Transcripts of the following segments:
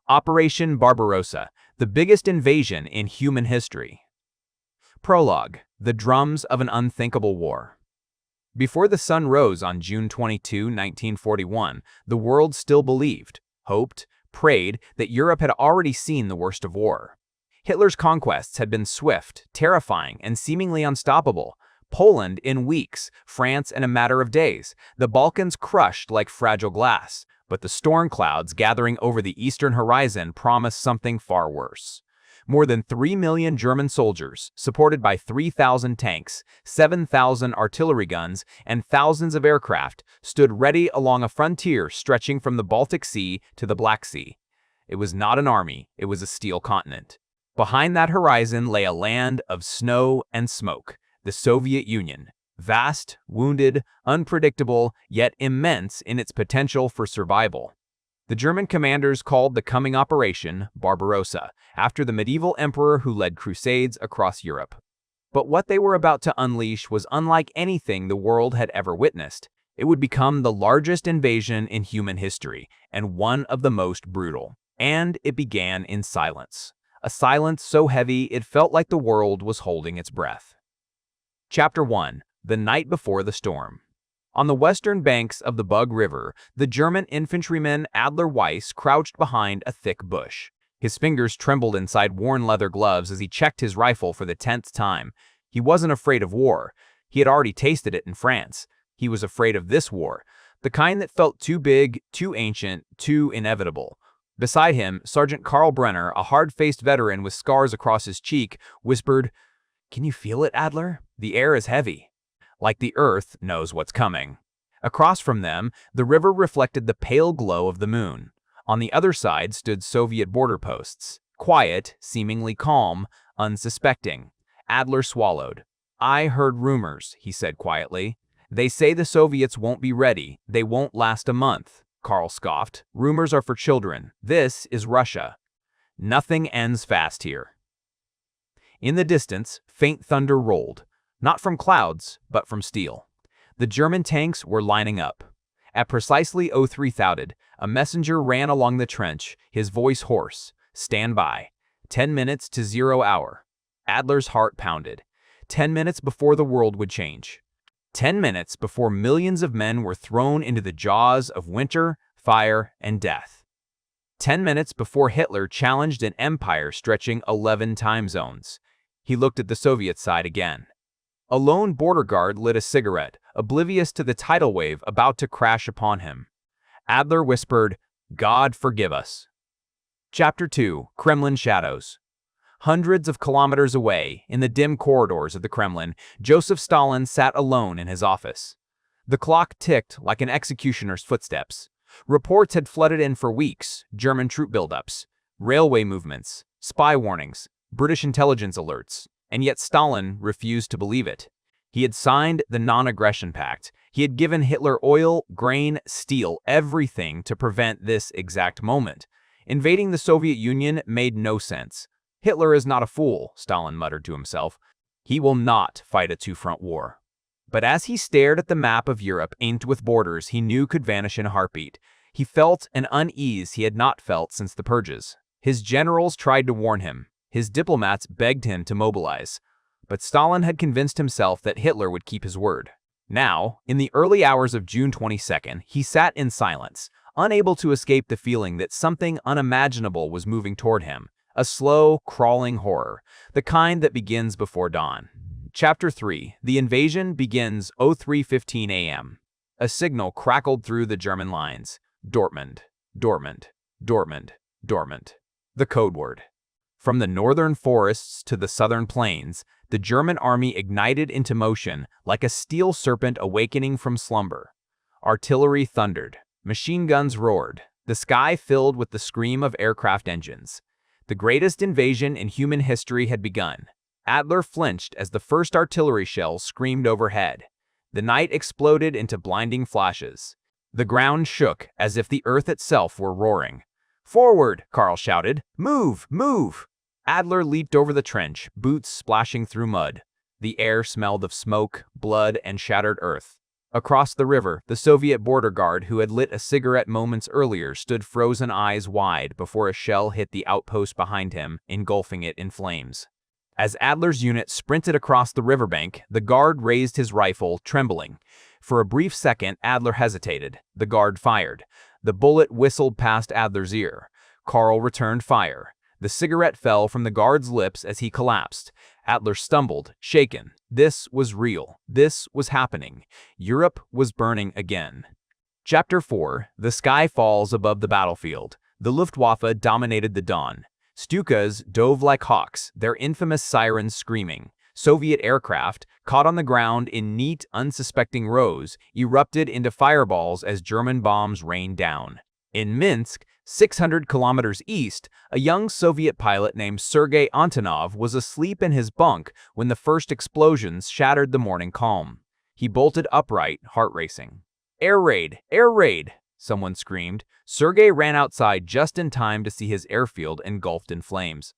Operation Barbarossa, the biggest invasion in human history. Prologue: The drums of an unthinkable war. Before the sun rose on June 22, 1941, the world still believed, hoped, prayed that Europe had already seen the worst of war. Hitler's conquests had been swift, terrifying, and seemingly unstoppable. Poland in weeks, France in a matter of days, the Balkans crushed like fragile glass. But the storm clouds gathering over the eastern horizon promised something far worse. More than 3 million German soldiers, supported by 3,000 tanks, 7,000 artillery guns, and thousands of aircraft, stood ready along a frontier stretching from the Baltic Sea to the Black Sea. It was not an army, it was a steel continent. Behind that horizon lay a land of snow and smoke, the Soviet Union. Vast, wounded, unpredictable, yet immense in its potential for survival. The German commanders called the coming operation Barbarossa, after the medieval emperor who led crusades across Europe. But what they were about to unleash was unlike anything the world had ever witnessed. It would become the largest invasion in human history, and one of the most brutal. And it began in silence. A silence so heavy it felt like the world was holding its breath. Chapter 1. The night before the storm. On the western banks of the Bug River, the German infantryman Adler Weiss crouched behind a thick bush. His fingers trembled inside worn leather gloves as he checked his rifle for the 10th time. He wasn't afraid of war. He had already tasted it in France. He was afraid of this war, the kind that felt too big, too ancient, too inevitable. Beside him, Sergeant Karl Brenner, a hard-faced veteran with scars across his cheek, whispered, "Can you feel it, Adler? The air is heavy." Like the earth knows what's coming. Across from them, the river reflected the pale glow of the moon. On the other side stood Soviet border posts. Quiet, seemingly calm, unsuspecting. Adler swallowed. "I heard rumors," he said quietly. "They say the Soviets won't be ready. They won't last a month." Karl scoffed. "Rumors are for children. This is Russia. Nothing ends fast here." In the distance, faint thunder rolled. Not from clouds, but from steel. The German tanks were lining up. At precisely 03:00, a messenger ran along the trench, his voice hoarse. "Stand by. 10 minutes to 0 hour." Adler's heart pounded. 10 minutes before the world would change. 10 minutes before millions of men were thrown into the jaws of winter, fire, and death. 10 minutes before Hitler challenged an empire stretching 11 time zones. He looked at the Soviet side again. A lone border guard lit a cigarette, oblivious to the tidal wave about to crash upon him. Adler whispered, "God forgive us." Chapter 2. Kremlin Shadows. Hundreds of kilometers away, in the dim corridors of the Kremlin, Joseph Stalin sat alone in his office. The clock ticked like an executioner's footsteps. Reports had flooded in for weeks: German troop buildups, railway movements, spy warnings, British intelligence alerts. And yet Stalin refused to believe it. He had signed the non-aggression pact. He had given Hitler oil, grain, steel, everything to prevent this exact moment. Invading the Soviet Union made no sense. "Hitler is not a fool," Stalin muttered to himself. "He will not fight a two-front war." But as he stared at the map of Europe inked with borders he knew could vanish in a heartbeat, he felt an unease he had not felt since the purges. His generals tried to warn him. His diplomats begged him to mobilize. But Stalin had convinced himself that Hitler would keep his word. Now, in the early hours of June 22nd, he sat in silence, unable to escape the feeling that something unimaginable was moving toward him. A slow, crawling horror, the kind that begins before dawn. Chapter 3. The invasion begins 03:15 a.m. A signal crackled through the German lines. Dortmund, Dortmund, Dortmund, Dortmund. The code word. From the northern forests to the southern plains, the German army ignited into motion like a steel serpent awakening from slumber. Artillery thundered. Machine guns roared. The sky filled with the scream of aircraft engines. The greatest invasion in human history had begun. Adler flinched as the first artillery shells screamed overhead. The night exploded into blinding flashes. The ground shook as if the earth itself were roaring. "Forward!" Karl shouted. "Move! Move!" Adler leaped over the trench, boots splashing through mud. The air smelled of smoke, blood, and shattered earth. Across the river, the Soviet border guard who had lit a cigarette moments earlier stood frozen eyes wide before a shell hit the outpost behind him, engulfing it in flames. As Adler's unit sprinted across the riverbank, the guard raised his rifle, trembling. For a brief second, Adler hesitated. The guard fired. The bullet whistled past Adler's ear. Karl returned fire. The cigarette fell from the guard's lips as he collapsed. Adler stumbled, shaken. This was real. This was happening. Europe was burning again. Chapter 4. The sky falls above the battlefield. The Luftwaffe dominated the dawn. Stukas dove like hawks, their infamous sirens screaming. Soviet aircraft, caught on the ground in neat, unsuspecting rows, erupted into fireballs as German bombs rained down. In Minsk, 600 kilometers east, a young Soviet pilot named Sergei Antonov was asleep in his bunk when the first explosions shattered the morning calm. He bolted upright, heart racing. "Air raid! Air raid!" someone screamed. Sergei ran outside just in time to see his airfield engulfed in flames.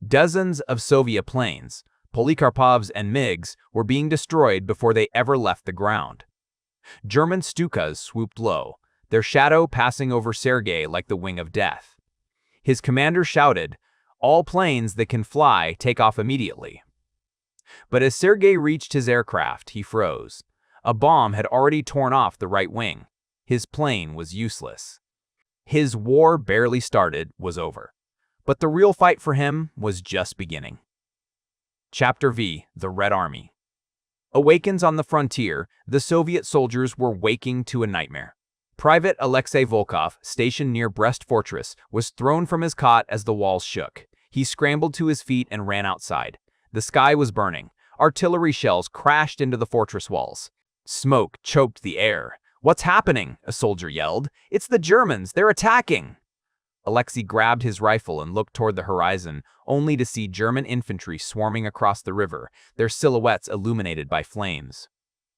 Dozens of Soviet planes, Polikarpovs and MiGs, were being destroyed before they ever left the ground. German Stukas swooped low, their shadow passing over Sergei like the wing of death. His commander shouted, "All planes that can fly, take off immediately." But as Sergei reached his aircraft, he froze. A bomb had already torn off the right wing. His plane was useless. His war barely started, was over. But the real fight for him was just beginning. Chapter V. The Red Army. Awakens on the frontier, the Soviet soldiers were waking to a nightmare. Private Alexei Volkov, stationed near Brest Fortress, was thrown from his cot as the walls shook. He scrambled to his feet and ran outside. The sky was burning. Artillery shells crashed into the fortress walls. Smoke choked the air. "What's happening?" a soldier yelled. "It's the Germans! They're attacking!" Alexei grabbed his rifle and looked toward the horizon, only to see German infantry swarming across the river, their silhouettes illuminated by flames.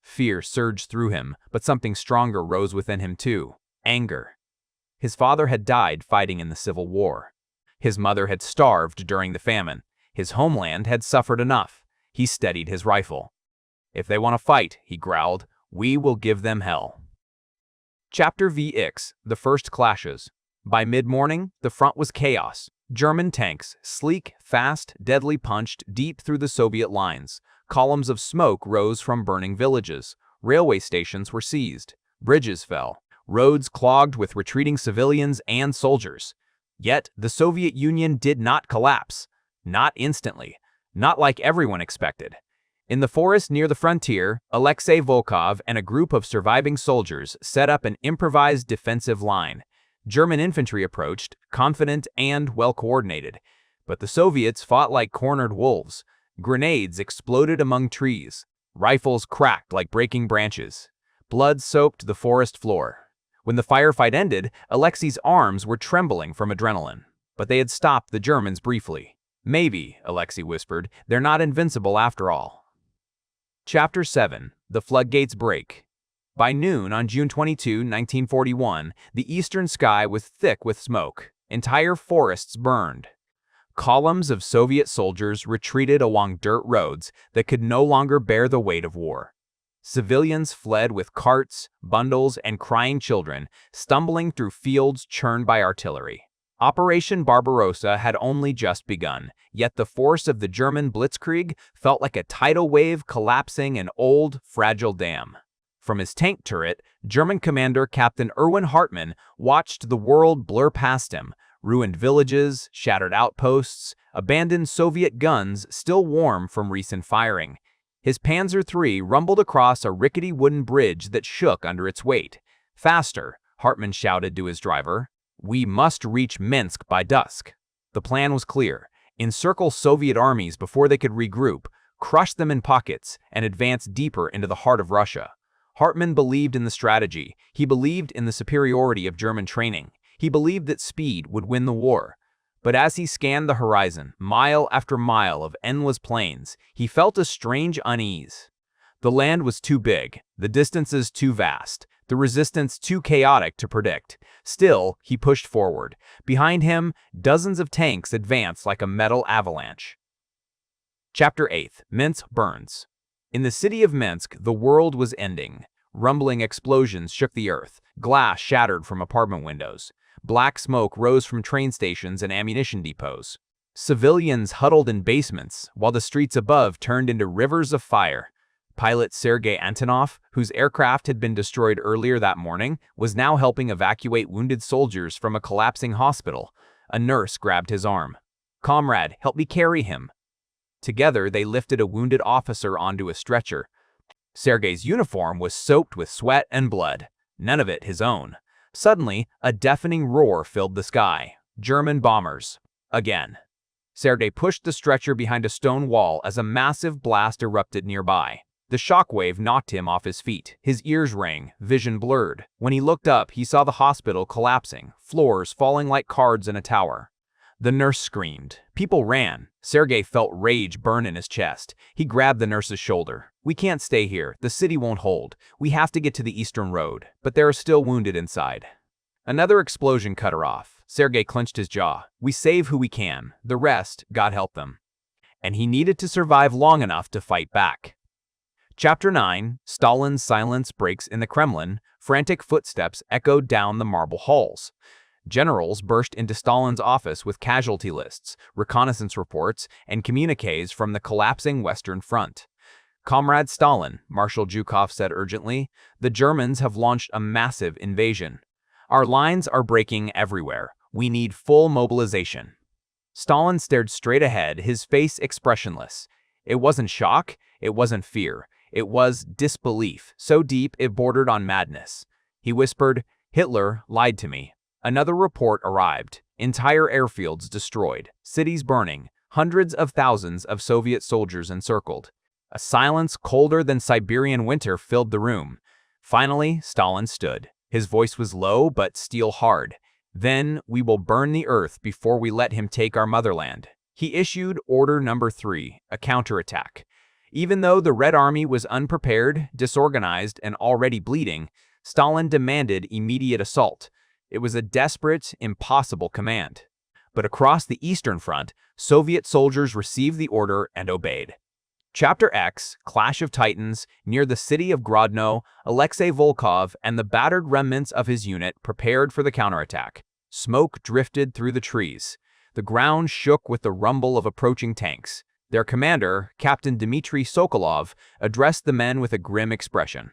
Fear surged through him, but something stronger rose within him too: anger. His father had died fighting in the Civil War. His mother had starved during the famine. His homeland had suffered enough. He steadied his rifle. "If they want to fight," he growled, "we will give them hell." Chapter VX. The First Clashes. By mid-morning, the front was chaos. German tanks, sleek, fast, deadly, punched deep through the Soviet lines. Columns of smoke rose from burning villages. Railway stations were seized. Bridges fell. Roads clogged with retreating civilians and soldiers. Yet, the Soviet Union did not collapse. Not instantly. Not like everyone expected. In the forest near the frontier, Alexei Volkov and a group of surviving soldiers set up an improvised defensive line. German infantry approached, confident and well-coordinated. But the Soviets fought like cornered wolves. Grenades exploded among trees. Rifles cracked like breaking branches. Blood soaked the forest floor. When the firefight ended, Alexei's arms were trembling from adrenaline. But they had stopped the Germans briefly. "Maybe," Alexei whispered, "they're not invincible after all." Chapter 7. The Floodgates Break. By noon on June 22, 1941, the eastern sky was thick with smoke. Entire forests burned. Columns of Soviet soldiers retreated along dirt roads that could no longer bear the weight of war. Civilians fled with carts, bundles, and crying children, stumbling through fields churned by artillery. Operation Barbarossa had only just begun, yet the force of the German blitzkrieg felt like a tidal wave collapsing an old, fragile dam. From his tank turret, German commander Captain Erwin Hartmann watched the world blur past him: ruined villages, shattered outposts, abandoned Soviet guns still warm from recent firing. His Panzer III rumbled across a rickety wooden bridge that shook under its weight. "Faster," Hartmann shouted to his driver. "We must reach Minsk by dusk." The plan was clear: encircle Soviet armies before they could regroup, crush them in pockets, and advance deeper into the heart of Russia. Hartmann believed in the strategy. He believed in the superiority of German training. He believed that speed would win the war. But as he scanned the horizon, mile after mile of endless plains, he felt a strange unease. The land was too big, the distances too vast, the resistance too chaotic to predict. Still, he pushed forward. Behind him, dozens of tanks advanced like a metal avalanche. Chapter 8. Minsk burns. In the city of Minsk, the world was ending. Rumbling explosions shook the earth. Glass shattered from apartment windows. Black smoke rose from train stations and ammunition depots. Civilians huddled in basements, while the streets above turned into rivers of fire. Pilot Sergei Antonov, whose aircraft had been destroyed earlier that morning, was now helping evacuate wounded soldiers from a collapsing hospital. A nurse grabbed his arm. "Comrade, help me carry him." Together, they lifted a wounded officer onto a stretcher. Sergei's uniform was soaked with sweat and blood, none of it his own. Suddenly, a deafening roar filled the sky. German bombers. Again. Sergei pushed the stretcher behind a stone wall as a massive blast erupted nearby. The shockwave knocked him off his feet. His ears rang, vision blurred. When he looked up, he saw the hospital collapsing, floors falling like cards in a tower. The nurse screamed. People ran. Sergei felt rage burn in his chest. He grabbed the nurse's shoulder. "We can't stay here. The city won't hold. We have to get to the eastern road." But there are still wounded inside. Another explosion cut her off. Sergei clenched his jaw. "We save who we can. The rest, God help them." And he needed to survive long enough to fight back. Chapter 9. Stalin's silence breaks in the Kremlin. Frantic footsteps echoed down the marble halls. Generals burst into Stalin's office with casualty lists, reconnaissance reports, and communiques from the collapsing Western Front. "Comrade Stalin," Marshal Zhukov said urgently, "the Germans have launched a massive invasion. Our lines are breaking everywhere. We need full mobilization." Stalin stared straight ahead, his face expressionless. It wasn't shock, it wasn't fear. It was disbelief, so deep it bordered on madness. He whispered, "Hitler lied to me." Another report arrived. Entire airfields destroyed, cities burning, hundreds of thousands of Soviet soldiers encircled. A silence colder than Siberian winter filled the room. Finally, Stalin stood. His voice was low but steel hard. "Then we will burn the earth before we let him take our motherland." He issued Order Number 3, a counterattack. Even though the Red Army was unprepared, disorganized, and already bleeding, Stalin demanded immediate assault. It was a desperate, impossible command. But across the Eastern Front, Soviet soldiers received the order and obeyed. Chapter X, Clash of Titans. Near the city of Grodno, Alexei Volkov and the battered remnants of his unit prepared for the counterattack. Smoke drifted through the trees. The ground shook with the rumble of approaching tanks. Their commander, Captain Dmitry Sokolov, addressed the men with a grim expression.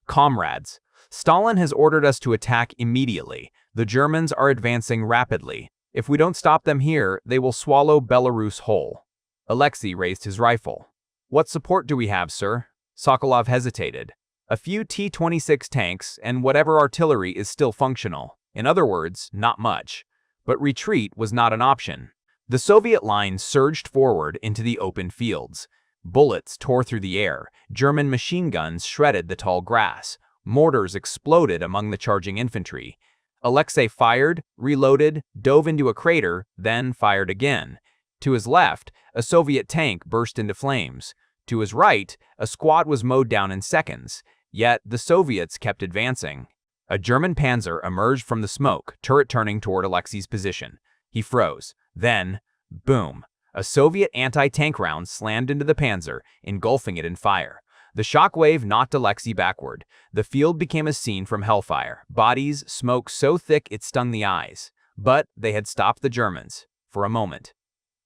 "Comrades, Stalin has ordered us to attack immediately. The Germans are advancing rapidly. If we don't stop them here, they will swallow Belarus whole." Alexei raised his rifle. "What support do we have, sir?" Sokolov hesitated. "A few T-26 tanks and whatever artillery is still functional. In other words, not much." But retreat was not an option. The Soviet line surged forward into the open fields. Bullets tore through the air. German machine guns shredded the tall grass. Mortars exploded among the charging infantry. Alexei fired, reloaded, dove into a crater, then fired again. To his left, a Soviet tank burst into flames. To his right, a squad was mowed down in seconds. Yet the Soviets kept advancing. A German panzer emerged from the smoke, turret turning toward Alexei's position. He froze. Then, boom, a Soviet anti-tank round slammed into the panzer, engulfing it in fire. The shockwave knocked Alexei backward. The field became a scene from hellfire. Bodies, smoke so thick it stung the eyes. But they had stopped the Germans. For a moment.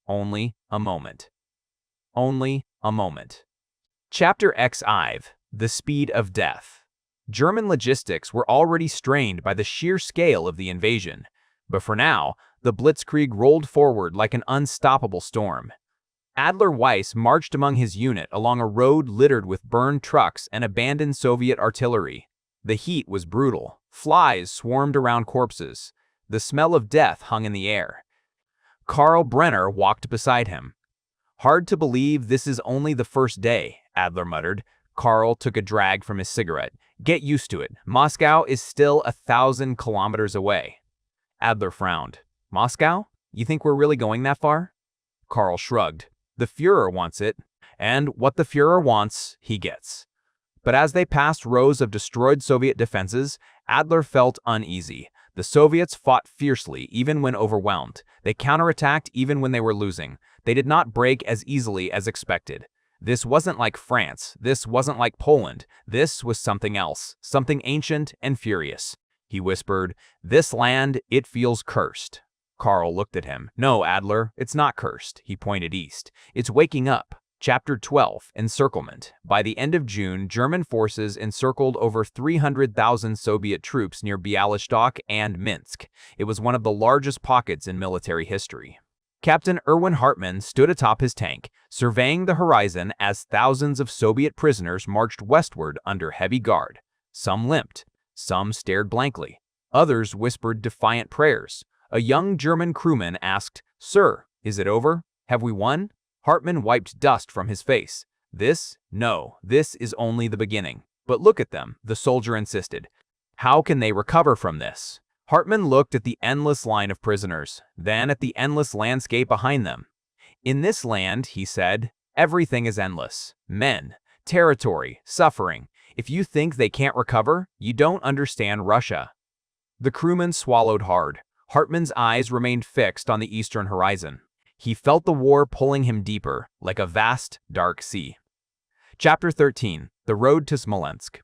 Only a moment. Only a moment. Chapter XI. The Speed of Death. German logistics were already strained by the sheer scale of the invasion. But for now, the blitzkrieg rolled forward like an unstoppable storm. Adler Weiss marched among his unit along a road littered with burned trucks and abandoned Soviet artillery. The heat was brutal. Flies swarmed around corpses. The smell of death hung in the air. Karl Brenner walked beside him. "Hard to believe this is only the first day," Adler muttered. Karl took a drag from his cigarette. "Get used to it. Moscow is still 1,000 kilometers away." Adler frowned. "Moscow? You think we're really going that far?" Karl shrugged. "The Führer wants it, and what the Führer wants, he gets." But as they passed rows of destroyed Soviet defenses, Adler felt uneasy. The Soviets fought fiercely even when overwhelmed. They counterattacked even when they were losing. They did not break as easily as expected. This wasn't like France. This wasn't like Poland. This was something else, something ancient and furious. He whispered, "This land, it feels cursed." Karl looked at him. "No, Adler, it's not cursed." He pointed east. "It's waking up." Chapter 12, Encirclement. By the end of June, German forces encircled over 300,000 Soviet troops near Bialystok and Minsk. It was one of the largest pockets in military history. Captain Erwin Hartmann stood atop his tank, surveying the horizon as thousands of Soviet prisoners marched westward under heavy guard. Some limped, some stared blankly, others whispered defiant prayers. A young German crewman asked, "Sir, is it over? Have we won?" Hartmann wiped dust from his face. No, this is only the beginning. "But look at them," the soldier insisted. "How can they recover from this?" Hartmann looked at the endless line of prisoners, then at the endless landscape behind them. "In this land," he said, "everything is endless. Men, territory, suffering. If you think they can't recover, you don't understand Russia." The crewman swallowed hard. Hartmann's eyes remained fixed on the eastern horizon. He felt the war pulling him deeper, like a vast, dark sea. Chapter 13, The Road to Smolensk.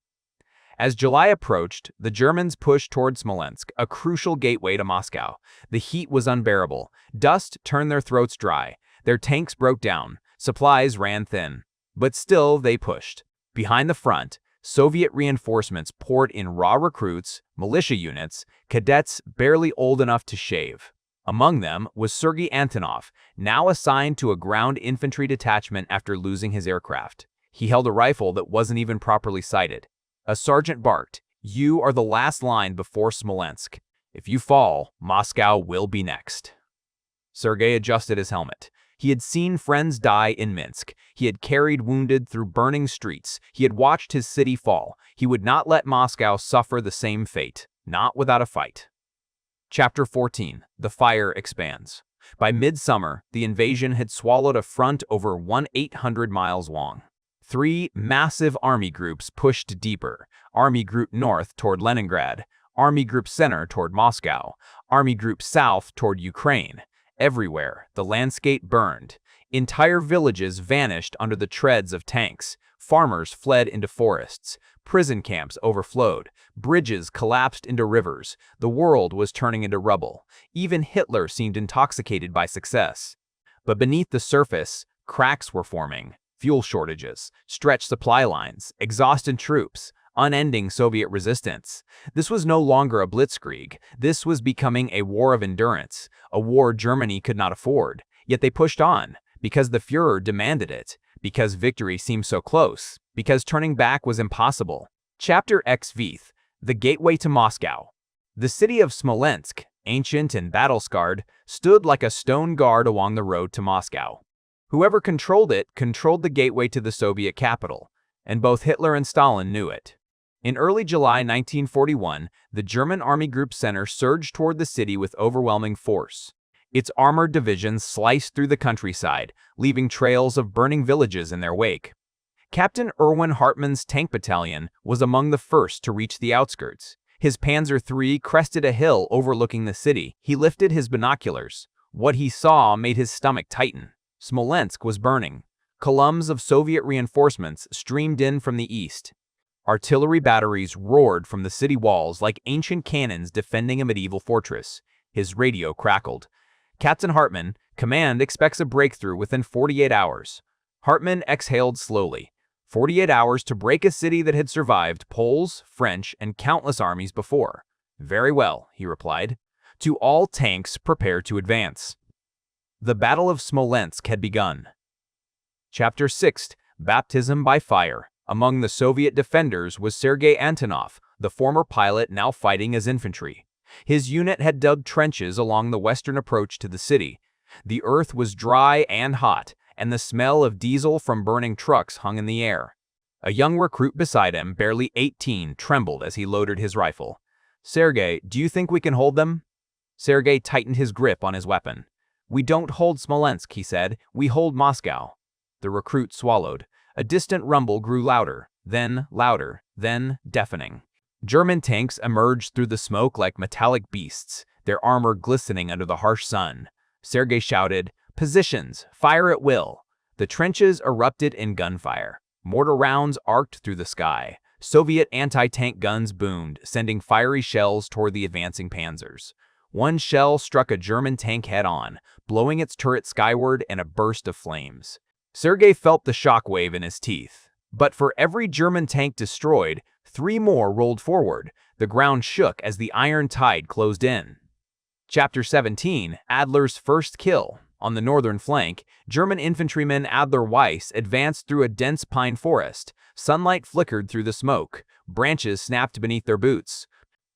As July approached, the Germans pushed toward Smolensk, a crucial gateway to Moscow. The heat was unbearable. Dust turned their throats dry. Their tanks broke down. Supplies ran thin. But still, they pushed. Behind the front, Soviet reinforcements poured in raw recruits, militia units, cadets barely old enough to shave. Among them was Sergei Antonov, now assigned to a ground infantry detachment after losing his aircraft. He held a rifle that wasn't even properly sighted. A sergeant barked, "You are the last line before Smolensk. If you fall, Moscow will be next." Sergei adjusted his helmet. He had seen friends die in Minsk. He had carried wounded through burning streets. He had watched his city fall. He would not let Moscow suffer the same fate, not without a fight. Chapter 14, The Fire Expands. By midsummer, the invasion had swallowed a front over 1,800 miles long. 3 massive army groups pushed deeper. Army Group North toward Leningrad, Army Group Center toward Moscow, Army Group South toward Ukraine. Everywhere, the landscape burned. Entire villages vanished under the treads of tanks. Farmers fled into forests. Prison camps overflowed. Bridges collapsed into rivers. The world was turning into rubble. Even Hitler seemed intoxicated by success. But beneath the surface, cracks were forming. Fuel shortages, stretched supply lines, exhausted troops, unending Soviet resistance. This was no longer a blitzkrieg. This was becoming a war of endurance, a war Germany could not afford. Yet they pushed on, because the Führer demanded it, because victory seemed so close, because turning back was impossible. Chapter XV, The Gateway to Moscow. The city of Smolensk, ancient and battle-scarred, stood like a stone guard along the road to Moscow. Whoever controlled it controlled the gateway to the Soviet capital, and both Hitler and Stalin knew it. In early July 1941, the German Army Group Center surged toward the city with overwhelming force. Its armored divisions sliced through the countryside, leaving trails of burning villages in their wake. Captain Erwin Hartmann's tank battalion was among the first to reach the outskirts. His Panzer III crested a hill overlooking the city. He lifted his binoculars. What he saw made his stomach tighten. Smolensk was burning. Columns of Soviet reinforcements streamed in from the east. Artillery batteries roared from the city walls like ancient cannons defending a medieval fortress. His radio crackled. "Captain Hartmann, command expects a breakthrough within 48 hours. Hartmann exhaled slowly. 48 hours to break a city that had survived Poles, French, and countless armies before. "Very well," he replied. "To all tanks, prepare to advance." The Battle of Smolensk had begun. Chapter 6, Baptism by Fire. Among the Soviet defenders was Sergei Antonov, the former pilot now fighting as infantry. His unit had dug trenches along the western approach to the city. The earth was dry and hot, and the smell of diesel from burning trucks hung in the air. A young recruit beside him, barely 18, trembled as he loaded his rifle. "Sergei, do you think we can hold them?" Sergei tightened his grip on his weapon. "We don't hold Smolensk," he said. "We hold Moscow." The recruit swallowed. A distant rumble grew louder, then deafening. German tanks emerged through the smoke like metallic beasts, their armor glistening under the harsh sun. Sergei shouted, "Positions! Fire at will!" The trenches erupted in gunfire. Mortar rounds arced through the sky. Soviet anti-tank guns boomed, sending fiery shells toward the advancing panzers. One shell struck a German tank head-on, blowing its turret skyward in a burst of flames. Sergei felt the shockwave in his teeth. But for every German tank destroyed, 3 more rolled forward. The ground shook as the iron tide closed in. Chapter 17, Adler's First Kill. On the northern flank, German infantryman Adler Weiss advanced through a dense pine forest. Sunlight flickered through the smoke. Branches snapped beneath their boots.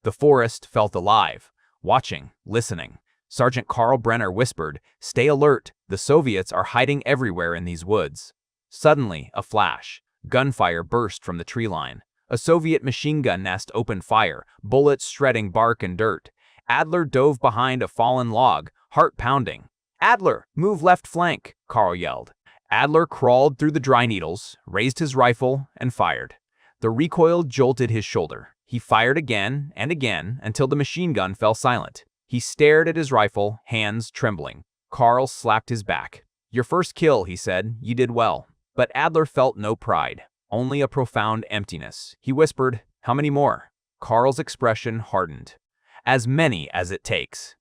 The forest felt alive. Watching, listening. Sergeant Karl Brenner whispered, "Stay alert. The Soviets are hiding everywhere in these woods." Suddenly, a flash. Gunfire burst from the tree line. A Soviet machine gun nest opened fire, bullets shredding bark and dirt. Adler dove behind a fallen log, heart pounding. "Adler, move left flank," Karl yelled. Adler crawled through the dry needles, raised his rifle, and fired. The recoil jolted his shoulder. He fired again and again until the machine gun fell silent. He stared at his rifle, hands trembling. Karl slapped his back. "Your first kill," he said. "You did well." But Adler felt no pride, only a profound emptiness. He whispered, "How many more?" Karl's expression hardened. "As many as it takes."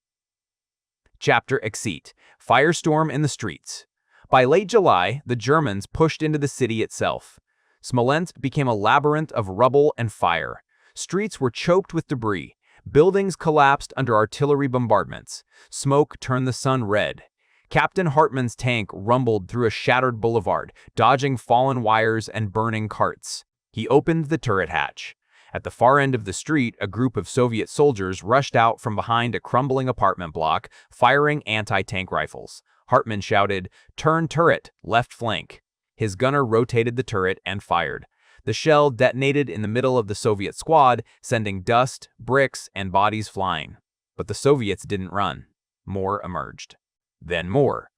Chapter Exit. Firestorm in the streets. By late July, the Germans pushed into the city itself. Smolensk became a labyrinth of rubble and fire. Streets were choked with debris. Buildings collapsed under artillery bombardments. Smoke turned the sun red. Captain Hartmann's tank rumbled through a shattered boulevard, dodging fallen wires and burning carts. He opened the turret hatch. At the far end of the street, a group of Soviet soldiers rushed out from behind a crumbling apartment block, firing anti-tank rifles. Hartmann shouted, "Turn turret, left flank." His gunner rotated the turret and fired. The shell detonated in the middle of the Soviet squad, sending dust, bricks, and bodies flying. But the Soviets didn't run. More emerged. Then more.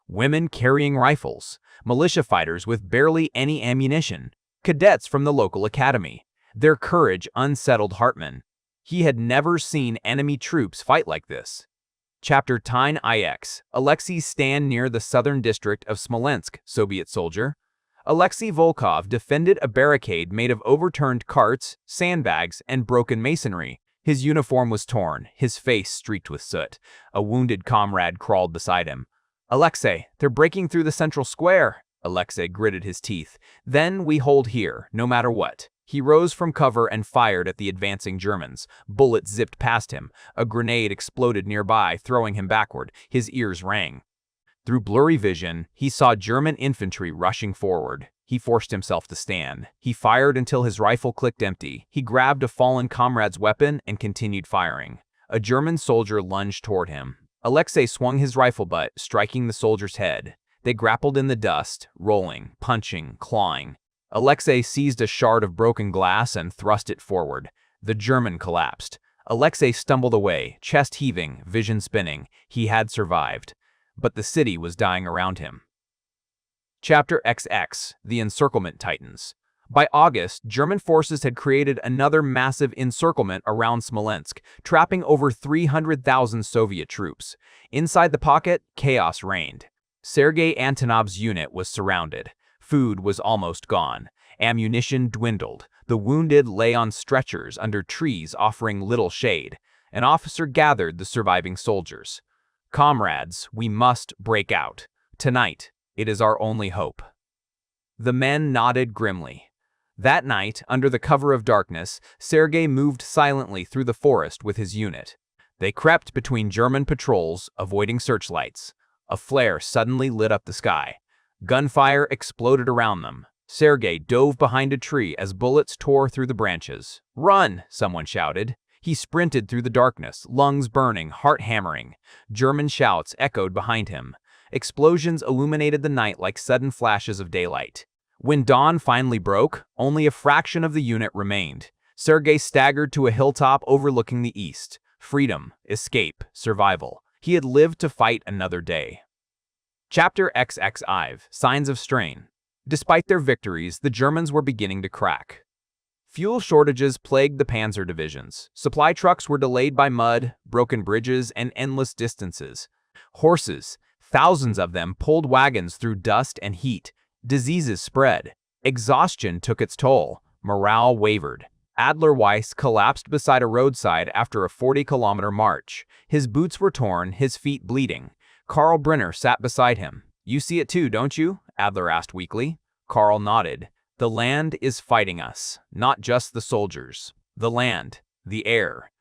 Women carrying rifles, militia fighters with barely any ammunition, cadets from the local academy. Their courage unsettled Hartmann. He had never seen enemy troops fight like this. Chapter 10 IX. Alexei's stand near the southern district of Smolensk, Soviet soldier. Alexei Volkov defended a barricade made of overturned carts, sandbags, and broken masonry. His uniform was torn, his face streaked with soot. A wounded comrade crawled beside him. "Alexei, they're breaking through the central square." Alexei gritted his teeth. "Then we hold here, no matter what." He rose from cover and fired at the advancing Germans. Bullets zipped past him. A grenade exploded nearby, throwing him backward. His ears rang. Through blurry vision, he saw German infantry rushing forward. He forced himself to stand. He fired until his rifle clicked empty. He grabbed a fallen comrade's weapon and continued firing. A German soldier lunged toward him. Alexei swung his rifle butt, striking the soldier's head. They grappled in the dust, rolling, punching, clawing. Alexei seized a shard of broken glass and thrust it forward. The German collapsed. Alexei stumbled away, chest heaving, vision spinning. He had survived. But the city was dying around him. Chapter XX. The Encirclement Tightens. By August, German forces had created another massive encirclement around Smolensk, trapping over 300,000 Soviet troops. Inside the pocket, chaos reigned. Sergei Antonov's unit was surrounded. Food was almost gone. Ammunition dwindled. The wounded lay on stretchers under trees offering little shade. An officer gathered the surviving soldiers. "Comrades, we must break out. Tonight, it is our only hope." The men nodded grimly. That night, under the cover of darkness, Sergei moved silently through the forest with his unit. They crept between German patrols, avoiding searchlights. A flare suddenly lit up the sky. Gunfire exploded around them. Sergei dove behind a tree as bullets tore through the branches. "Run!" someone shouted. He sprinted through the darkness, lungs burning, heart hammering. German shouts echoed behind him. Explosions illuminated the night like sudden flashes of daylight. When dawn finally broke, only a fraction of the unit remained. Sergei staggered to a hilltop overlooking the east. Freedom, escape, survival. He had lived to fight another day. Chapter XXV. Signs of Strain. Despite their victories, the Germans were beginning to crack. Fuel shortages plagued the panzer divisions. Supply trucks were delayed by mud, broken bridges, and endless distances. Horses, Thousands of them pulled wagons through dust and heat. Diseases spread. Exhaustion took its toll. Morale wavered. Adler Weiss collapsed beside a roadside after a 40-kilometer march. His boots were torn, his feet bleeding. Karl Brenner sat beside him. "You see it too, don't you?" Adler asked weakly. Karl nodded. "The land is fighting us, not just the soldiers. The land, the air,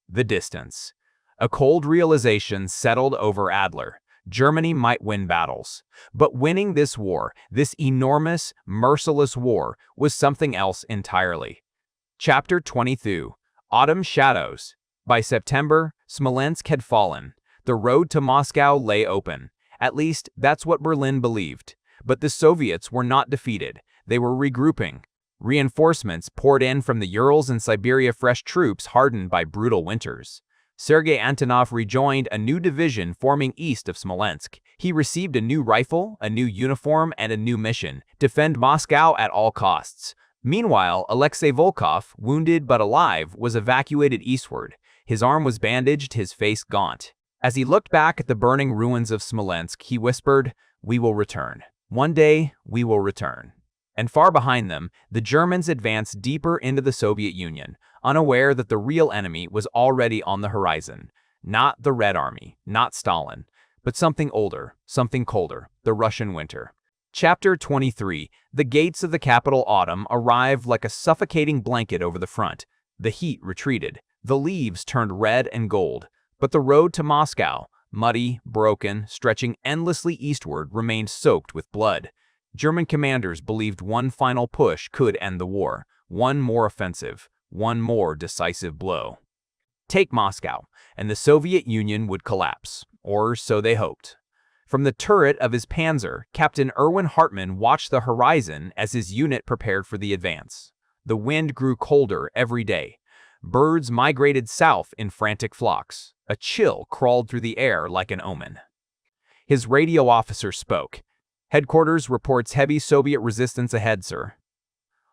the distance." A cold realization settled over Adler. Germany might win battles, but winning this war, this enormous, merciless war, was something else entirely. Chapter 22. Autumn Shadows. By September, Smolensk had fallen. The road to Moscow lay open. At least, that's what Berlin believed. But the Soviets were not defeated. They were regrouping. Reinforcements poured in from the Urals and Siberia, fresh troops hardened by brutal winters. Sergei Antonov rejoined a new division forming east of Smolensk. He received a new rifle, a new uniform, and a new mission: defend Moscow at all costs. Meanwhile, Alexei Volkov, wounded but alive, was evacuated eastward. His arm was bandaged, his face gaunt. As he looked back at the burning ruins of Smolensk, he whispered, "We will return. One day, we will return." And far behind them, the Germans advanced deeper into the Soviet Union, unaware that the real enemy was already on the horizon. Not the Red Army, not Stalin, but something older, something colder, the Russian winter. Chapter 23. The gates of the capital autumn arrived like a suffocating blanket over the front. The heat retreated. The leaves turned red and gold. But the road to Moscow, muddy, broken, stretching endlessly eastward, remained soaked with blood. German commanders believed one final push could end the war, one more offensive, one more decisive blow. Take Moscow, and the Soviet Union would collapse, or so they hoped. From the turret of his Panzer, Captain Erwin Hartmann watched the horizon as his unit prepared for the advance. The wind grew colder every day. Birds migrated south in frantic flocks. A chill crawled through the air like an omen. His radio officer spoke. "Headquarters reports heavy Soviet resistance ahead, sir."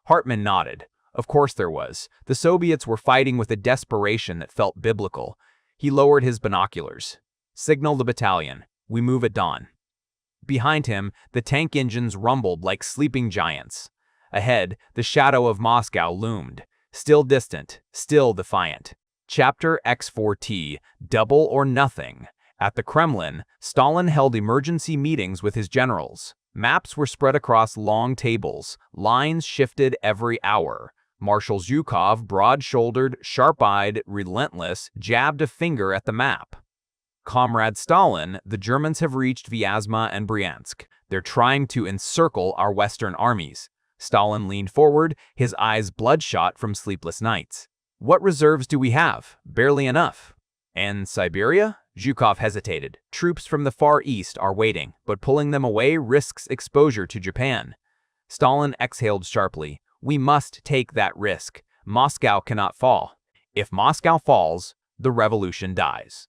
Hartmann nodded. Of course there was. The Soviets were fighting with a desperation that felt biblical. He lowered his binoculars. "Signal the battalion. We move at dawn." Behind him, the tank engines rumbled like sleeping giants. Ahead, the shadow of Moscow loomed. Still distant, still defiant. Chapter X4T, Double or Nothing. At the Kremlin, Stalin held emergency meetings with his generals. Maps were spread across long tables. Lines shifted every hour. Marshal Zhukov, broad-shouldered, sharp-eyed, relentless, jabbed a finger at the map. "Comrade Stalin, the Germans have reached Vyazma and Bryansk. They're trying to encircle our Western armies." Stalin leaned forward, his eyes bloodshot from sleepless nights. "What reserves do we have? Barely enough." "And Siberia?" Zhukov hesitated. "Troops from the Far East are waiting, but pulling them away risks exposure to Japan." Stalin exhaled sharply. "We must take that risk. Moscow cannot fall. If Moscow falls, the revolution dies."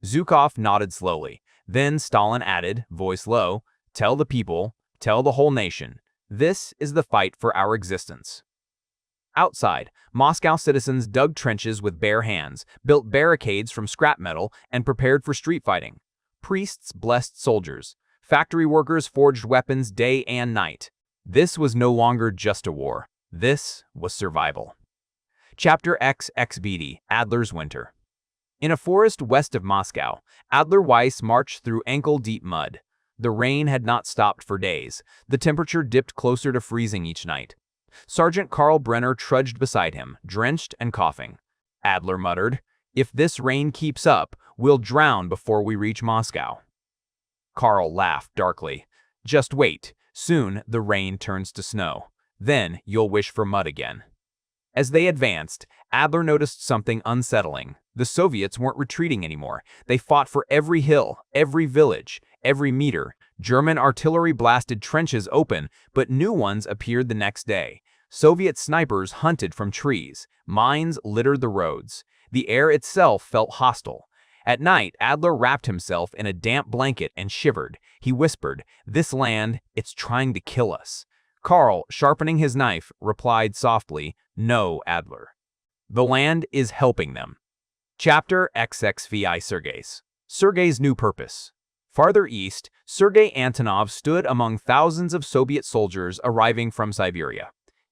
Zhukov nodded slowly. Then Stalin added, voice low, "Tell the people, tell the whole nation. This is the fight for our existence." Outside, Moscow citizens dug trenches with bare hands, built barricades from scrap metal, and prepared for street fighting. Priests blessed soldiers. Factory workers forged weapons day and night. This was no longer just a war. This was survival. Chapter XXBD, Adler's Winter. In a forest west of Moscow, Adler Weiss marched through ankle-deep mud. The rain had not stopped for days. The temperature dipped closer to freezing each night. Sergeant Karl Brenner trudged beside him, drenched and coughing. Adler muttered, "If this rain keeps up, we'll drown before we reach Moscow." Karl laughed darkly. "Just wait. Soon the rain turns to snow. Then you'll wish for mud again." As they advanced, Adler noticed something unsettling. The Soviets weren't retreating anymore. They fought for every hill, every village, every meter. German artillery blasted trenches open, but new ones appeared the next day. Soviet snipers hunted from trees. Mines littered the roads. The air itself felt hostile. At night, Adler wrapped himself in a damp blanket and shivered. He whispered, "This land, it's trying to kill us." Karl, sharpening his knife, replied softly, "No, Adler. The land is helping them." Chapter XXVI Sergei's new purpose. Farther east, Sergei Antonov stood among thousands of Soviet soldiers arriving from Siberia.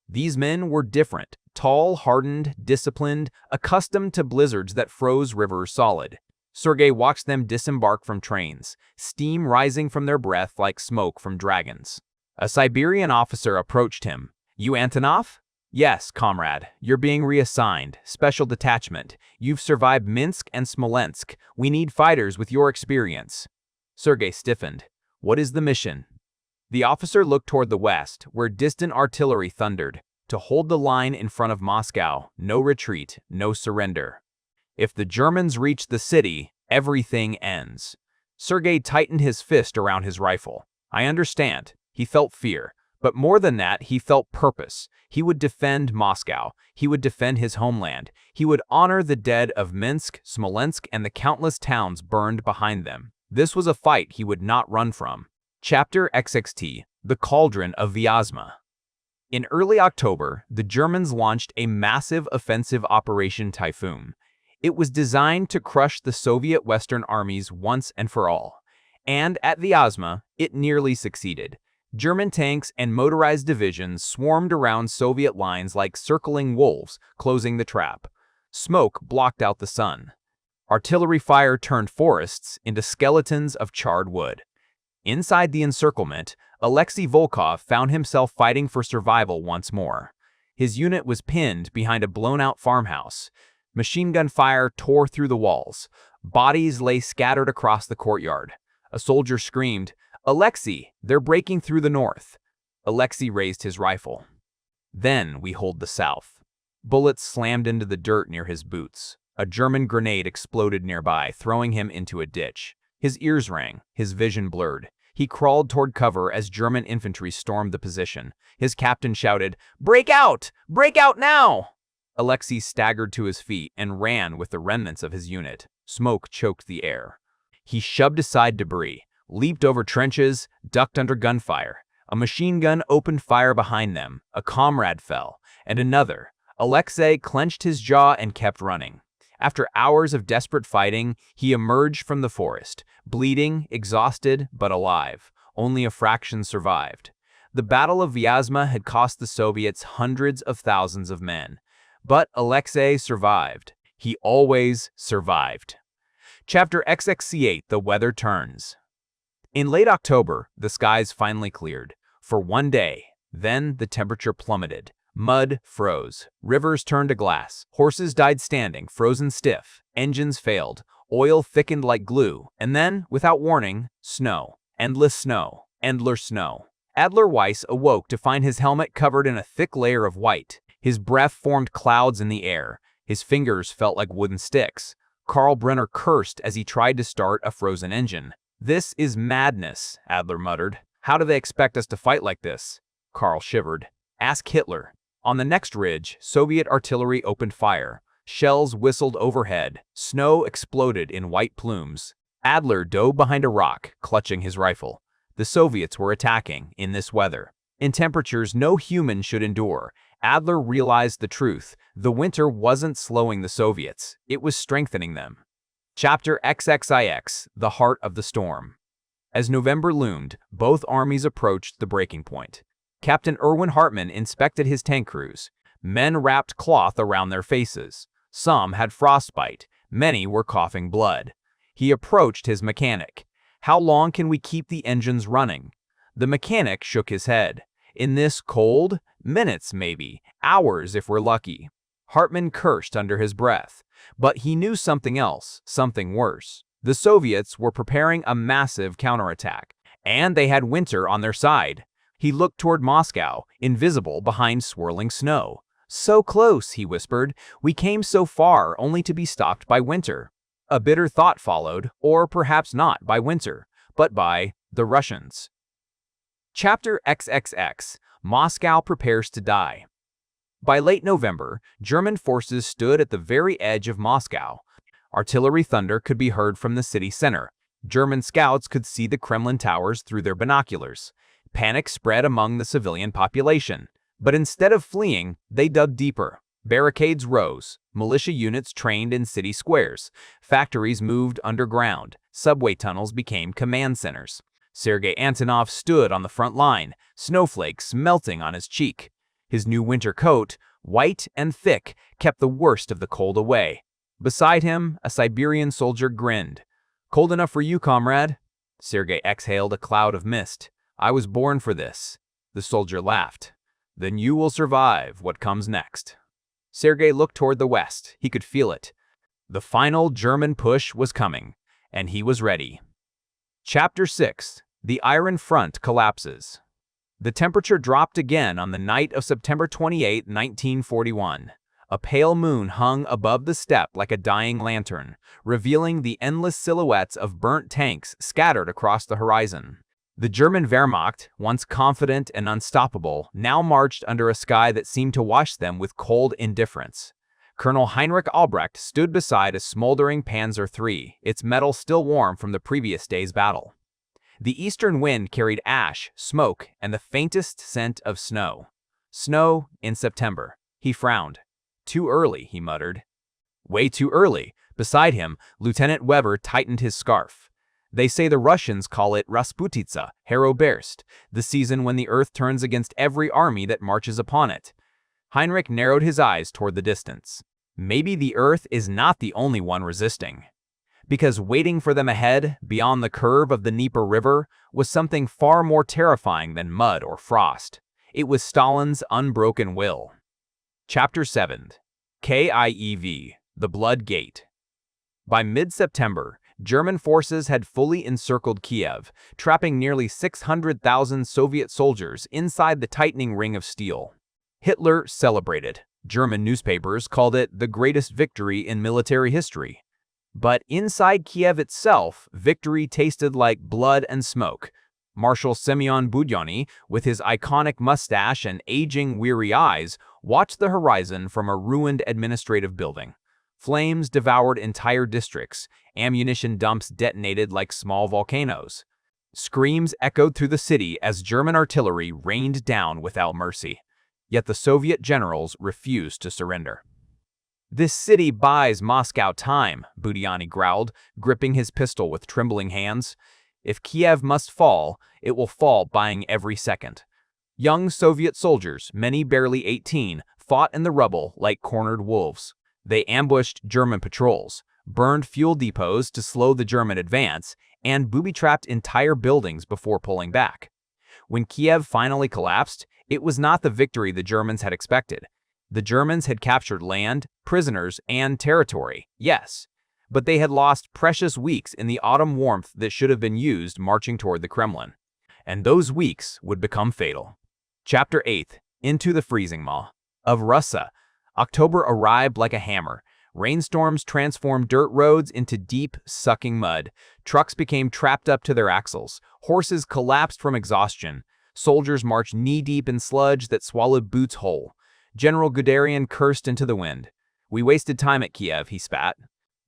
These men were different, tall, hardened, disciplined, accustomed to blizzards that froze rivers solid. Sergei watched them disembark from trains, steam rising from their breath like smoke from dragons. A Siberian officer approached him. "You Antonov?" "Yes, comrade. You're being reassigned. Special detachment. You've survived Minsk and Smolensk. We need fighters with your experience." Sergei stiffened. "What is the mission?" The officer looked toward the west, where distant artillery thundered. "To hold the line in front of Moscow. No retreat, no surrender. If the Germans reach the city, everything ends." Sergei tightened his fist around his rifle. "I understand." He felt fear. But more than that, he felt purpose. He would defend Moscow. He would defend his homeland. He would honor the dead of Minsk, Smolensk, and the countless towns burned behind them. This was a fight he would not run from. Chapter XXT, The Cauldron of Vyazma. In early October, the Germans launched a massive offensive Operation Typhoon. It was designed to crush the Soviet Western armies once and for all. And at Vyazma, it nearly succeeded. German tanks and motorized divisions swarmed around Soviet lines like circling wolves, closing the trap. Smoke blocked out the sun. Artillery fire turned forests into skeletons of charred wood. Inside the encirclement, Alexei Volkov found himself fighting for survival once more. His unit was pinned behind a blown-out farmhouse. Machine gun fire tore through the walls. Bodies lay scattered across the courtyard. A soldier screamed, "Alexei, they're breaking through the north." Alexei raised his rifle. "Then we hold the south." Bullets slammed into the dirt near his boots. A German grenade exploded nearby, throwing him into a ditch. His ears rang, his vision blurred. He crawled toward cover as German infantry stormed the position. His captain shouted, "Break out! Break out now!" Alexei staggered to his feet and ran with the remnants of his unit. Smoke choked the air. He shoved aside debris, leaped over trenches, ducked under gunfire. A machine gun opened fire behind them. A comrade fell, and another. Alexei clenched his jaw and kept running. After hours of desperate fighting, he emerged from the forest, bleeding, exhausted, but alive. Only a fraction survived. The Battle of Vyazma had cost the Soviets hundreds of thousands of men. But Alexei survived. He always survived. Chapter XXC8, The Weather Turns. In late October, the skies finally cleared. For one day, then the temperature plummeted. Mud froze. Rivers turned to glass. Horses died standing, frozen stiff. Engines failed. Oil thickened like glue. And then, without warning, snow. Endless snow. Endless snow. Adler Weiss awoke to find his helmet covered in a thick layer of white. His breath formed clouds in the air. His fingers felt like wooden sticks. Karl Brenner cursed as he tried to start a frozen engine. "This is madness," Adler muttered. "How do they expect us to fight like this?" Karl shivered. "Ask Hitler." On the next ridge, Soviet artillery opened fire. Shells whistled overhead. Snow exploded in white plumes. Adler dove behind a rock, clutching his rifle. The Soviets were attacking in this weather. In temperatures no human should endure, Adler realized the truth. The winter wasn't slowing the Soviets. It was strengthening them. Chapter XXIX, The Heart of the Storm. As November loomed, both armies approached the breaking point. Captain Erwin Hartmann inspected his tank crews. Men wrapped cloth around their faces. Some had frostbite. Many were coughing blood. He approached his mechanic. "How long can we keep the engines running?" The mechanic shook his head. "In this cold? Minutes, maybe. Hours if we're lucky." Hartmann cursed under his breath. But he knew something else, something worse. The Soviets were preparing a massive counterattack, and they had winter on their side. He looked toward Moscow, invisible behind swirling snow. "So close," he whispered. "We came so far only to be stopped by winter." A bitter thought followed, or perhaps not by winter, but by the Russians. Chapter XXX, Moscow Prepares to Die. By late November, German forces stood at the very edge of Moscow. Artillery thunder could be heard from the city center. German scouts could see the Kremlin towers through their binoculars. Panic spread among the civilian population. But instead of fleeing, they dug deeper. Barricades rose. Militia units trained in city squares. Factories moved underground. subway tunnels became command centers. Sergei Antonov stood on the front line, snowflakes melting on his cheek. His new winter coat, white and thick, kept the worst of the cold away. Beside him, a Siberian soldier grinned. "Cold enough for you, comrade." Sergei exhaled a cloud of mist. "I was born for this." The soldier laughed. "Then you will survive what comes next." Sergei looked toward the west. He could feel it. The final German push was coming, and he was ready. Chapter 6. The Iron Front collapses. The temperature dropped again on the night of September 28, 1941. A pale moon hung above the steppe like a dying lantern, revealing the endless silhouettes of burnt tanks scattered across the horizon. The German Wehrmacht, once confident and unstoppable, now marched under a sky that seemed to watch them with cold indifference. Colonel Heinrich Albrecht stood beside a smoldering Panzer III, its metal still warm from the previous day's battle. The eastern wind carried ash, smoke, and the faintest scent of snow. Snow in September. He frowned. "Too early," he muttered. "Way too early." Beside him, Lieutenant Weber tightened his scarf. "They say the Russians call it Rasputitsa, Heroberst, the season when the earth turns against every army that marches upon it." Heinrich narrowed his eyes toward the distance. Maybe the earth is not the only one resisting. Because waiting for them ahead, beyond the curve of the Dnieper River, was something far more terrifying than mud or frost. It was Stalin's unbroken will. Chapter 7. KIEV, the Blood Gate. By mid-September, German forces had fully encircled Kiev, trapping nearly 600,000 Soviet soldiers inside the tightening ring of steel. Hitler celebrated. German newspapers called it the greatest victory in military history. But inside Kiev itself, victory tasted like blood and smoke. Marshal Semyon Budyonny, with his iconic mustache and aging, weary eyes, watched the horizon from a ruined administrative building. Flames devoured entire districts. Ammunition dumps detonated like small volcanoes. Screams echoed through the city as German artillery rained down without mercy. Yet the Soviet generals refused to surrender. "This city buys Moscow time," Budyonny growled, gripping his pistol with trembling hands. "If Kiev must fall, it will fall buying every second." Young Soviet soldiers, many barely 18, fought in the rubble like cornered wolves. They ambushed German patrols, burned fuel depots to slow the German advance, and booby-trapped entire buildings before pulling back. When Kiev finally collapsed, it was not the victory the Germans had expected. The Germans had captured land, prisoners, and territory, yes, but they had lost precious weeks in the autumn warmth that should have been used marching toward the Kremlin. And those weeks would become fatal. Chapter 8. Into the freezing maw. Of Russia, October arrived like a hammer. Rainstorms transformed dirt roads into deep, sucking mud. Trucks became trapped up to their axles. Horses collapsed from exhaustion. Soldiers marched knee-deep in sludge that swallowed boots whole. General Guderian cursed into the wind. "We wasted time at Kiev," he spat.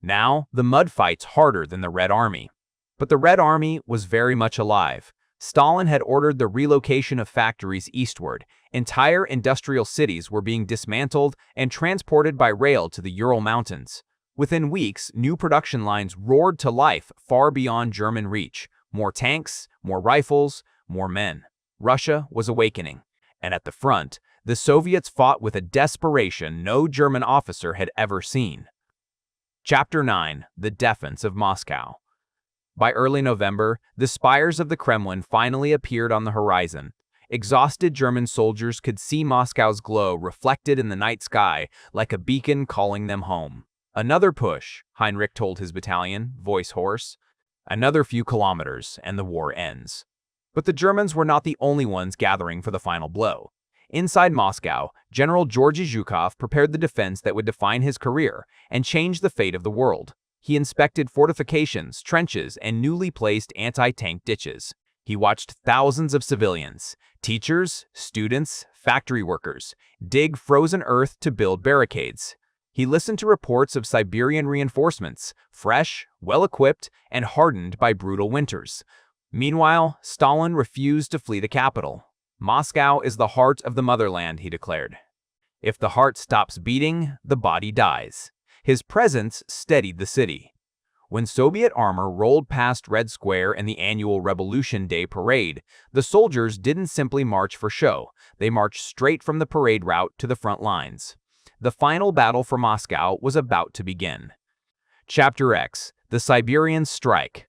Now, the mud fight's harder than the Red Army. But the Red Army was very much alive. Stalin had ordered the relocation of factories eastward. Entire industrial cities were being dismantled and transported by rail to the Ural Mountains. Within weeks, new production lines roared to life far beyond German reach. More tanks, more rifles, more men. Russia was awakening. And at the front, the Soviets fought with a desperation no German officer had ever seen. Chapter 9. The Defense of Moscow. By early November, the spires of the Kremlin finally appeared on the horizon. Exhausted German soldiers could see Moscow's glow reflected in the night sky like a beacon calling them home. "Another push," Heinrich told his battalion, voice hoarse. "Another few kilometers, and the war ends." But the Germans were not the only ones gathering for the final blow. Inside Moscow, General Georgy Zhukov prepared the defense that would define his career and change the fate of the world. He inspected fortifications, trenches, and newly placed anti-tank ditches. He watched thousands of civilians, teachers, students, factory workers, dig frozen earth to build barricades. He listened to reports of Siberian reinforcements, fresh, well-equipped, and hardened by brutal winters. Meanwhile, Stalin refused to flee the capital. "Moscow is the heart of the motherland," he declared. "If the heart stops beating, the body dies." His presence steadied the city. When Soviet armor rolled past Red Square in the annual Revolution Day parade, the soldiers didn't simply march for show. They marched straight from the parade route to the front lines. The final battle for Moscow was about to begin. Chapter X: The Siberian Strike.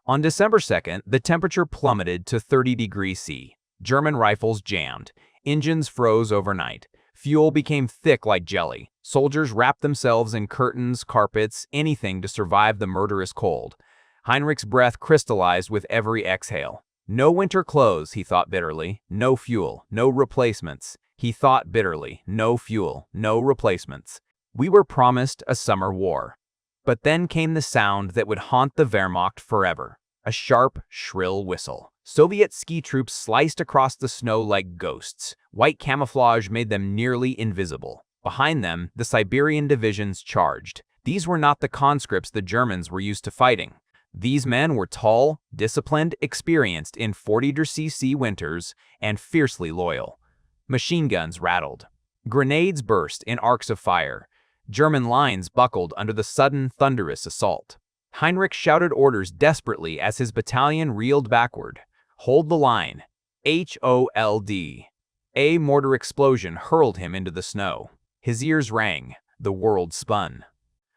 On December 2nd, the temperature plummeted to 30 degrees C. German rifles jammed. Engines froze overnight. Fuel became thick like jelly. Soldiers wrapped themselves in curtains, carpets, anything to survive the murderous cold. Heinrich's breath crystallized with every exhale. No winter clothes, he thought bitterly. No fuel, no replacements. He thought bitterly. No fuel, no replacements. We were promised a summer war. But then came the sound that would haunt the Wehrmacht forever. A sharp, shrill whistle. Soviet ski troops sliced across the snow like ghosts. White camouflage made them nearly invisible. Behind them, the Siberian divisions charged. These were not the conscripts the Germans were used to fighting. These men were tall, disciplined, experienced in 40°C winters, and fiercely loyal. Machine guns rattled. Grenades burst in arcs of fire. German lines buckled under the sudden, thunderous assault. Heinrich shouted orders desperately as his battalion reeled backward. Hold the line. HOLD. A mortar explosion hurled him into the snow. His ears rang. The world spun.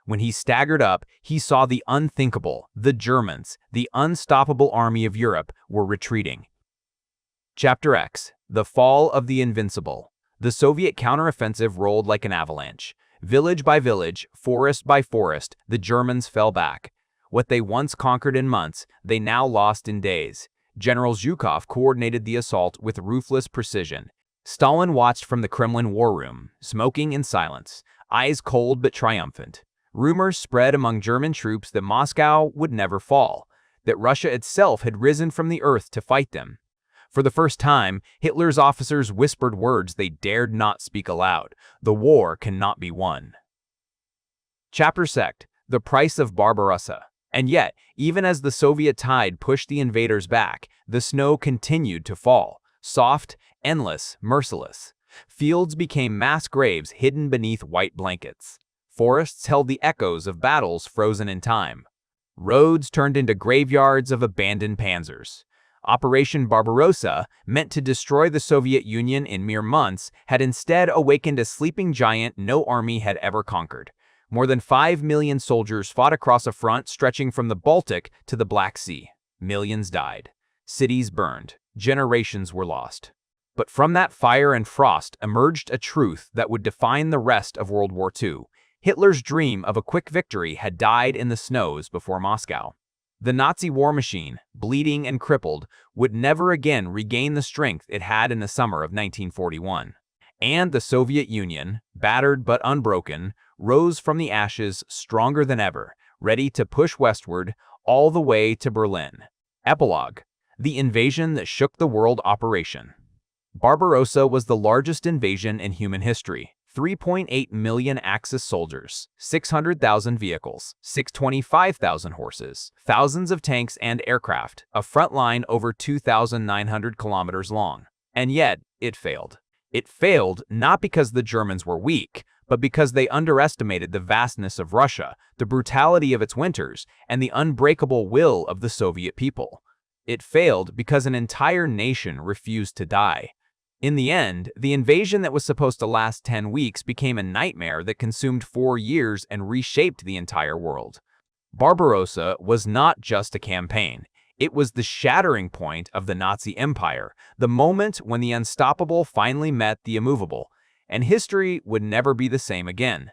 When he staggered up, he saw the unthinkable. The Germans, the unstoppable army of Europe, were retreating. Chapter X: The Fall of the Invincible. The Soviet counteroffensive rolled like an avalanche. Village by village, forest by forest, the Germans fell back. What they once conquered in months, they now lost in days. General Zhukov coordinated the assault with ruthless precision. Stalin watched from the Kremlin war room, smoking in silence, eyes cold but triumphant. Rumors spread among German troops that Moscow would never fall, that Russia itself had risen from the earth to fight them. For the first time, Hitler's officers whispered words they dared not speak aloud. The war cannot be won. Chapter Sect: The Price of Barbarossa. And yet, even as the Soviet tide pushed the invaders back, the snow continued to fall. Soft, endless, merciless. Fields became mass graves hidden beneath white blankets. Forests held the echoes of battles frozen in time. Roads turned into graveyards of abandoned panzers. Operation Barbarossa, meant to destroy the Soviet Union in mere months, had instead awakened a sleeping giant no army had ever conquered. More than 5 million soldiers fought across a front stretching from the Baltic to the Black Sea. Millions died. Cities burned. Generations were lost. But from that fire and frost emerged a truth that would define the rest of World War II. Hitler's dream of a quick victory had died in the snows before Moscow. The Nazi war machine, bleeding and crippled, would never again regain the strength it had in the summer of 1941. And the Soviet Union, battered but unbroken, rose from the ashes stronger than ever, ready to push westward all the way to Berlin. Epilogue: The invasion that shook the world. Operation Barbarossa was the largest invasion in human history. 3.8 million Axis soldiers, 600,000 vehicles, 625,000 horses, thousands of tanks and aircraft, a front line over 2,900 kilometers long. And yet, it failed. It failed not because the Germans were weak, but because they underestimated the vastness of Russia, the brutality of its winters, and the unbreakable will of the Soviet people. It failed because an entire nation refused to die. In the end, the invasion that was supposed to last 10 weeks became a nightmare that consumed 4 years and reshaped the entire world. Barbarossa was not just a campaign. It was the shattering point of the Nazi Empire, the moment when the unstoppable finally met the immovable, and history would never be the same again.